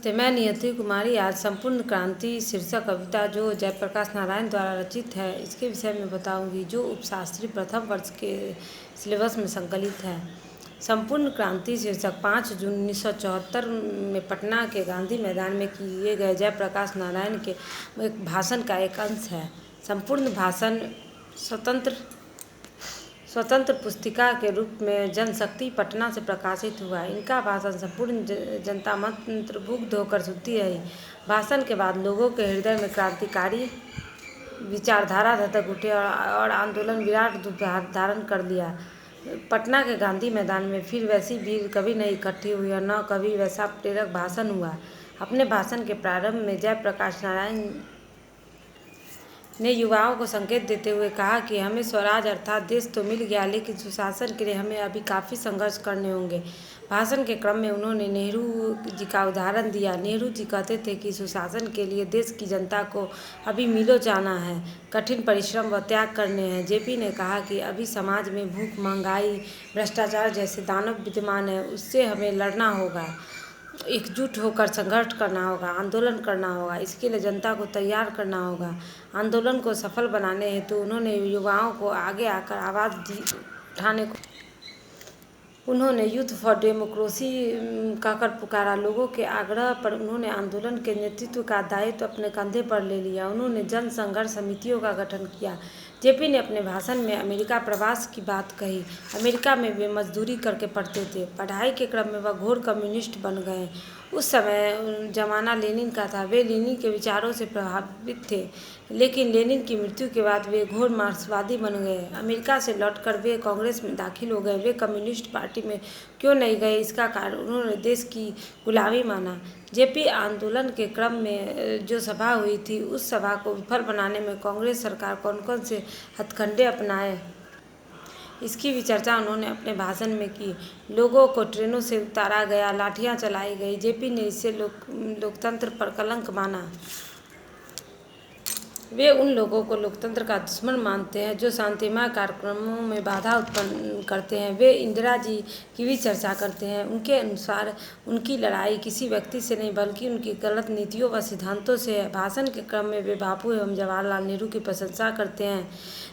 नमस्ते, मैं नियति कुमारी आज संपूर्ण क्रांति शीर्षक कविता जो जयप्रकाश नारायण द्वारा रचित है इसके विषय में बताऊंगी, जो उपशास्त्री प्रथम वर्ष के सिलेबस में संकलित है। संपूर्ण क्रांति शीर्षक 5 जून 1974 में पटना के गांधी मैदान में किए गए जयप्रकाश नारायण के एक भाषण का एक अंश है। संपूर्ण भाषण स्वतंत्र पुस्तिका के रूप में जनशक्ति पटना से प्रकाशित हुआ। इनका भाषण संपूर्ण जनता मंत्रमुग्ध होकर सुनती रही। भाषण के बाद लोगों के हृदय में क्रांतिकारी विचारधारा धधक उठे और आंदोलन विराट रूप धारण कर लिया। पटना के गांधी मैदान में फिर वैसी भीड़ कभी नहीं इकट्ठी हुई और न कभी वैसा प्रेरक भाषण हुआ। अपने भाषण के प्रारंभ में जयप्रकाश नारायण ने युवाओं को संकेत देते हुए कहा कि हमें स्वराज अर्थात देश तो मिल गया, लेकिन सुशासन के लिए हमें अभी काफ़ी संघर्ष करने होंगे। भाषण के क्रम में उन्होंने नेहरू जी का उदाहरण दिया। नेहरू जी कहते थे कि सुशासन के लिए देश की जनता को अभी मीलों जाना है, कठिन परिश्रम व त्याग करने हैं। जेपी ने कहा कि अभी समाज में भूख, महंगाई, भ्रष्टाचार जैसे दानव विद्यमान है, उससे हमें लड़ना होगा, एकजुट होकर संघर्ष करना होगा, आंदोलन करना होगा। इसके लिए जनता को तैयार करना होगा। आंदोलन को सफल बनाने हेतु उन्होंने युवाओं को आगे आकर आवाज़ उठाने को उन्होंने यूथ फॉर डेमोक्रेसी कहकर पुकारा। लोगों के आग्रह पर उन्होंने आंदोलन के नेतृत्व का दायित्व अपने कंधे पर ले लिया। उन्होंने जन संघर्ष समितियों का गठन किया। जेपी ने अपने भाषण में अमेरिका प्रवास की बात कही। अमेरिका में वे मजदूरी करके पढ़ते थे। पढ़ाई के क्रम में वह घोर कम्युनिस्ट बन गए। उस समय जमाना लेनिन का था। वे लेनिन के विचारों से प्रभावित थे, लेकिन लेनिन की मृत्यु के बाद वे घोर मार्क्सवादी बन गए। अमेरिका से लौटकर वे कांग्रेस में दाखिल हो गए। वे कम्युनिस्ट पार्टी में क्यों नहीं गए, इसका कारण उन्होंने देश की गुलामी माना। जेपी आंदोलन के क्रम में जो सभा हुई थी, उस सभा को विफल बनाने में कांग्रेस सरकार कौन कौन से हथकंडे अपनाए, इसकी भी चर्चा उन्होंने अपने भाषण में की। लोगों को ट्रेनों से उतारा गया, लाठियां चलाई गई। जेपी ने इसे लोकतंत्र पर कलंक माना। वे उन लोगों को लोकतंत्र का दुश्मन मानते हैं जो शांतिमय कार्यक्रमों में बाधा उत्पन्न करते हैं। वे इंदिरा जी की भी चर्चा करते हैं। उनके अनुसार उनकी लड़ाई किसी व्यक्ति से नहीं बल्कि उनकी गलत नीतियों व सिद्धांतों से है। भाषण के क्रम में वे बापू एवं जवाहरलाल नेहरू की प्रशंसा करते हैं।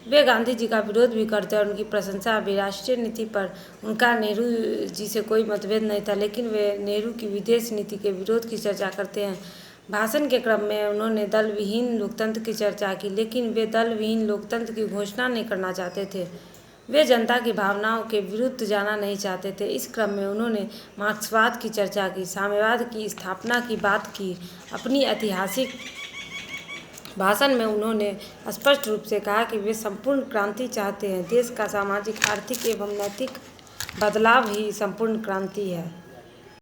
वे गांधी जी का विरोध भी करते हैं और उनकी प्रशंसा भी। राष्ट्रीय नीति पर उनका नेहरू जी से कोई मतभेद नहीं था, लेकिन वे नेहरू की विदेश नीति के विरोध की चर्चा करते हैं। भाषण के क्रम में उन्होंने दल विहीन लोकतंत्र की चर्चा की, लेकिन वे दल विहीन लोकतंत्र की घोषणा नहीं करना चाहते थे। वे जनता की भावनाओं के विरुद्ध जाना नहीं चाहते थे। इस क्रम में उन्होंने मार्क्सवाद की चर्चा की, साम्यवाद की स्थापना की बात की। अपनी ऐतिहासिक भाषण में उन्होंने स्पष्ट रूप से कहा कि वे संपूर्ण क्रांति चाहते हैं। देश का सामाजिक, आर्थिक एवं नैतिक बदलाव ही संपूर्ण क्रांति है।